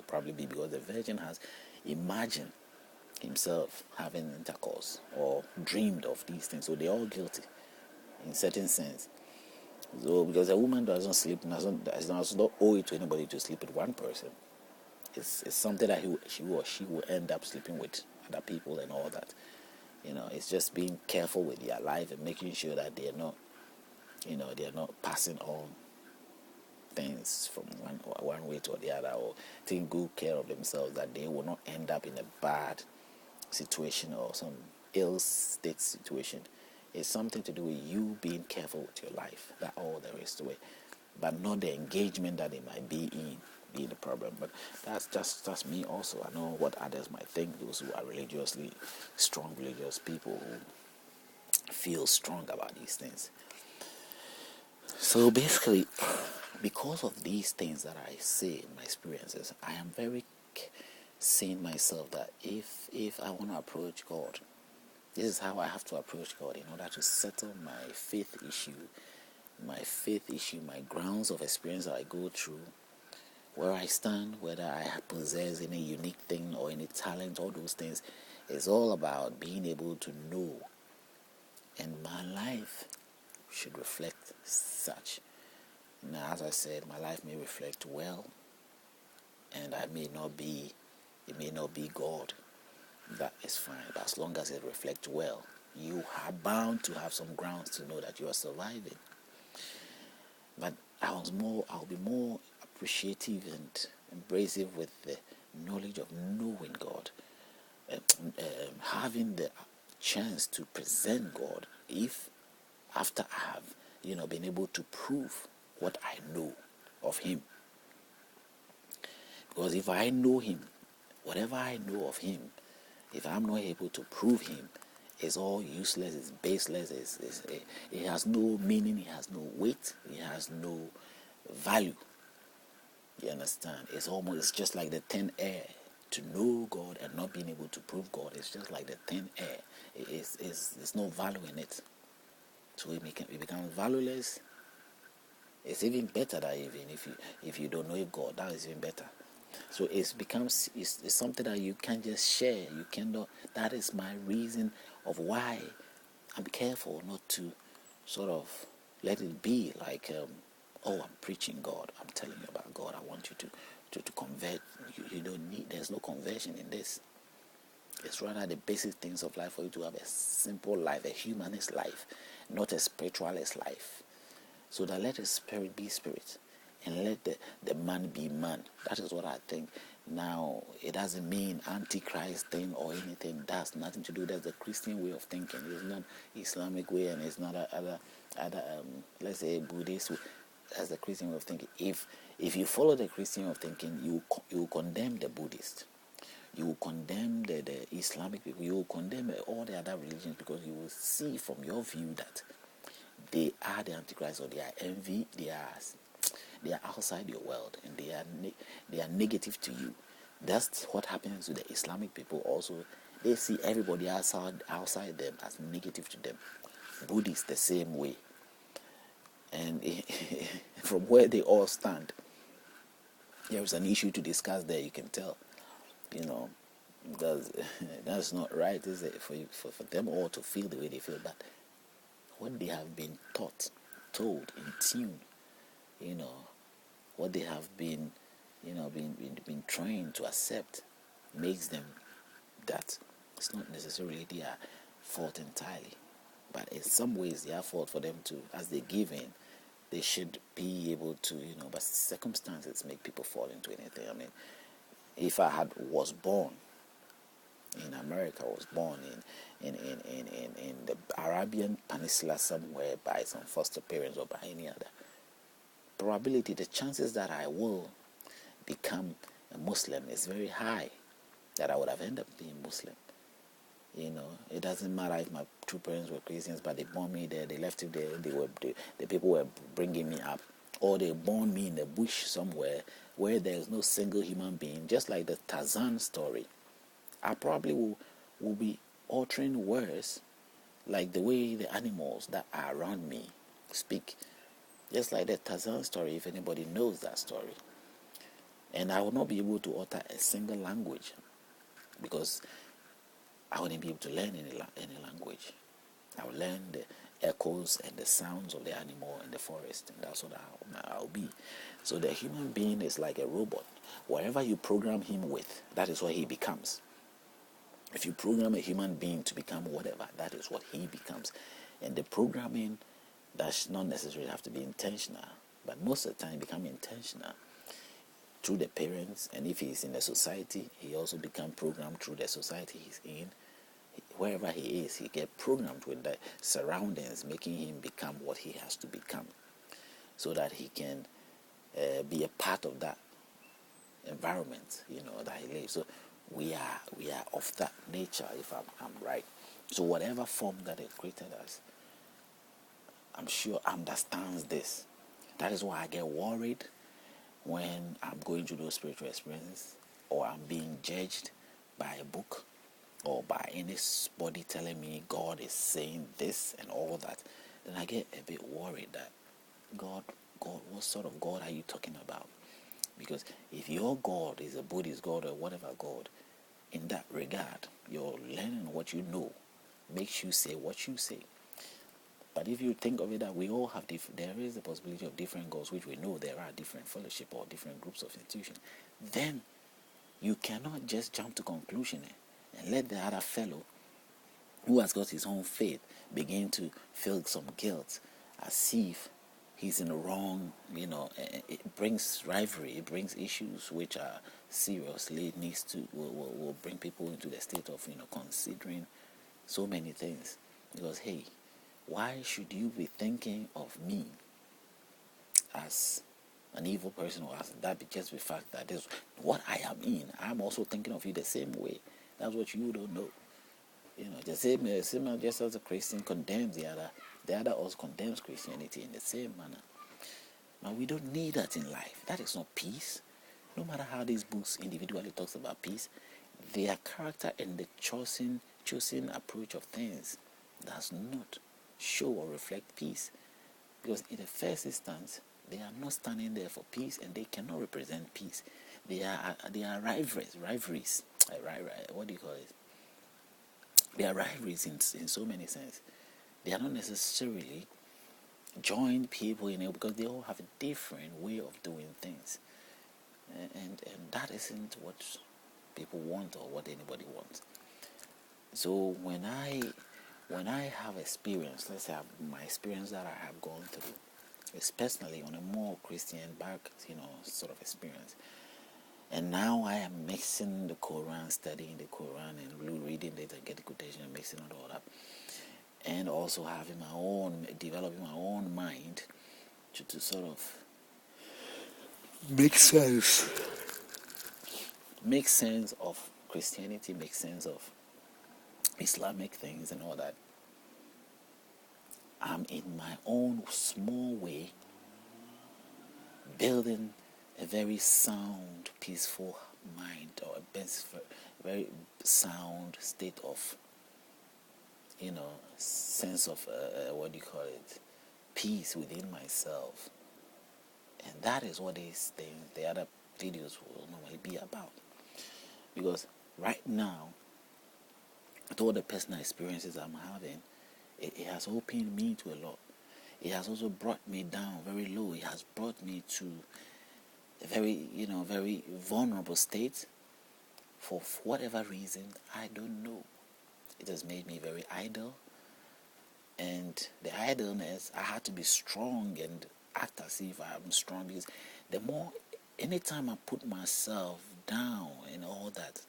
will probably be because the virgin has imagined himself having intercourse or dreamed of these things. So they're all guilty in certain sense. So because a woman does not owe it to anybody to sleep with one person. It's something that she will end up sleeping with other people and all that. It's just being careful with their life and making sure that they're not passing on things from one way to the other, or taking good care of themselves, that they will not end up in a bad situation or some ill state situation. It's something to do with you being careful with your life. That's all there is to it, but not the engagement that they might be in being the problem. But that's me also. I know what others might think, those who are religiously strong, religious people who feel strong about these things. So basically, because of these things that I see in my experiences, I am very seeing myself that if I want to approach God, this is how I have to approach God in order to settle my faith issue, my grounds of experience that I go through, where I stand, whether I possess any unique thing or any talent, all those things. It's all about being able to know, and my life should reflect such. Now, as I said, my life may reflect well, and it may not be God. That is fine, but as long as it reflects well, you are bound to have some grounds to know that you are surviving. But I'll be more appreciative and embracive with the knowledge of knowing God, having the chance to present God, if after I have been able to prove what I know of Him. Because if I know Him, whatever I know of Him, if I'm not able to prove Him, it's all useless, it's baseless, it has no meaning, it has no weight, it has no value. You understand? It's just like the thin air. To know God and not being able to prove God, it's just like the thin air. There's no value in it. So it becomes valueless. It's even better that even if you don't know God, that is even better. So it's something that you can't just share. You cannot. That is my reason of why I'm careful not to sort of let it be like, I'm preaching God. I'm telling you about God. I want you to convert. You don't need. There's no conversion in this. It's rather the basic things of life for you to have a simple life, a humanist life, not a spiritualist life. So that let the spirit be spirit, and let the man be man. That is what I think. Now, it doesn't mean antichrist thing or anything. That's nothing to do. That's the Christian way of thinking. It's not Islamic way, and it's not other let's say Buddhist way. That's the Christian way of thinking. If you follow the Christian way of thinking, you condemn the Buddhist. You will condemn the Islamic people. You will condemn all the other religions, because you will see from your view that they are the Antichrist, or they are envy. They are outside your world, and they are negative to you. That's what happens to the Islamic people also. They see everybody outside them as negative to them. Buddhists the same way. And from where they all stand, there is an issue to discuss there. You can tell, because that's not right, is it, for them all to feel the way they feel. But what they have been told, in tune, what they have been trained to accept, makes them that it's not necessarily their fault entirely, but in some ways their fault for them to, as they give in, they should be able to, but circumstances make people fall into anything. I mean, if I was born in America, was born in the Arabian Peninsula somewhere by some foster parents or by any other, probability, the chances that I will become a Muslim is very high, that I would have ended up being Muslim. It doesn't matter if my two parents were Christians, but they born me there, they left it there, the people were bringing me up, or they born me in the bush somewhere where there's no single human being, just like the Tarzan story. I probably will be uttering words like the way the animals that are around me speak. Just like the Tarzan story, if anybody knows that story. And I will not be able to utter a single language because I wouldn't be able to learn any language. I will learn the echoes and the sounds of the animal in the forest, and that's what I'll be. So the human being is like a robot. Whatever you program him with, that is what he becomes. If you program a human being to become whatever, that is what he becomes. And the programming does not necessarily have to be intentional, but most of the time become intentional through the parents. And if he's in a society, he also become programmed through the society he's in. Wherever he is, he get programmed with the surroundings, making him become what he has to become, so that he can be a part of that environment, that he lives. So we are of that nature, if I'm right. So whatever form that they created us, I'm sure understands this. That is why I get worried when I'm going through those spiritual experiences, or I'm being judged by a book, or by anybody telling me God is saying this and all that. Then I get a bit worried that God, what sort of God are you talking about? Because if your God is a Buddhist God or whatever God, in that regard, you're learning what you know makes you say what you say. But if you think of it that we all have there is the possibility of different goals, which we know there are different fellowship or different groups of institutions, then you cannot just jump to conclusion and let the other fellow who has got his own faith begin to feel some guilt, as if he's in the wrong. It brings rivalry, it brings issues which are seriously needs to will bring people into the state of considering so many things. Because hey, why should you be thinking of me as an evil person, or as that just the fact that is what I am in? I'm also thinking of you the same way. That's what you don't know. The same just as a Christian condemns the other also condemns Christianity in the same manner. Now we don't need that in life. That is not peace. No matter how these books individually talks about peace, their character and the chosen approach of things does not show or reflect peace. Because in the first instance, they are not standing there for peace, and they cannot represent peace. They are rivalries. What do you call it? They are rivalries in so many sense. They are not necessarily joined people because they all have a different way of doing things, and that isn't what people want or what anybody wants. So when I have experience, let's say my experience that I have gone through, is personally on a more Christian back, sort of experience. And now I am mixing the Quran, studying the Quran and reading it and getting quotation and mixing it all up. And also developing my own mind to sort of make sense of Christianity, make sense of Islamic things and all that. I'm in my own small way building a very sound, peaceful mind, or a very sound state of, sense of, peace within myself. And that is what these things, the other videos will normally be about. Because right now, with all the personal experiences I'm having, it has opened me to a lot. It has also brought me down very low. It has brought me to a very vulnerable state. For whatever reason, I don't know. It has made me very idle. And the idleness, I had to be strong and act as if I'm strong, because anytime I put myself down and all that,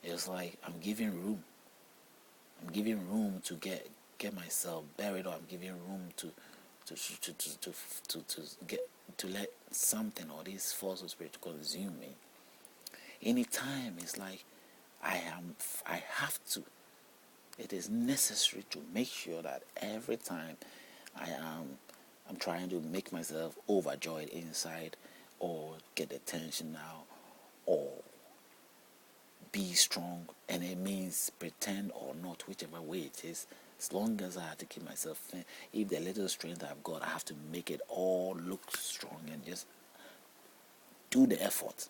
it's like I'm giving room. I'm giving room to get myself buried, or I'm giving room to let something or this force of spirit to consume me. Anytime it's like I have to. It is necessary to make sure that every time I'm trying to make myself overjoyed inside, or get attention now, or be strong, and it means pretend or not, whichever way it is, as long as I have to keep myself, if the little strength I've got, I have to make it all look strong and just do the effort.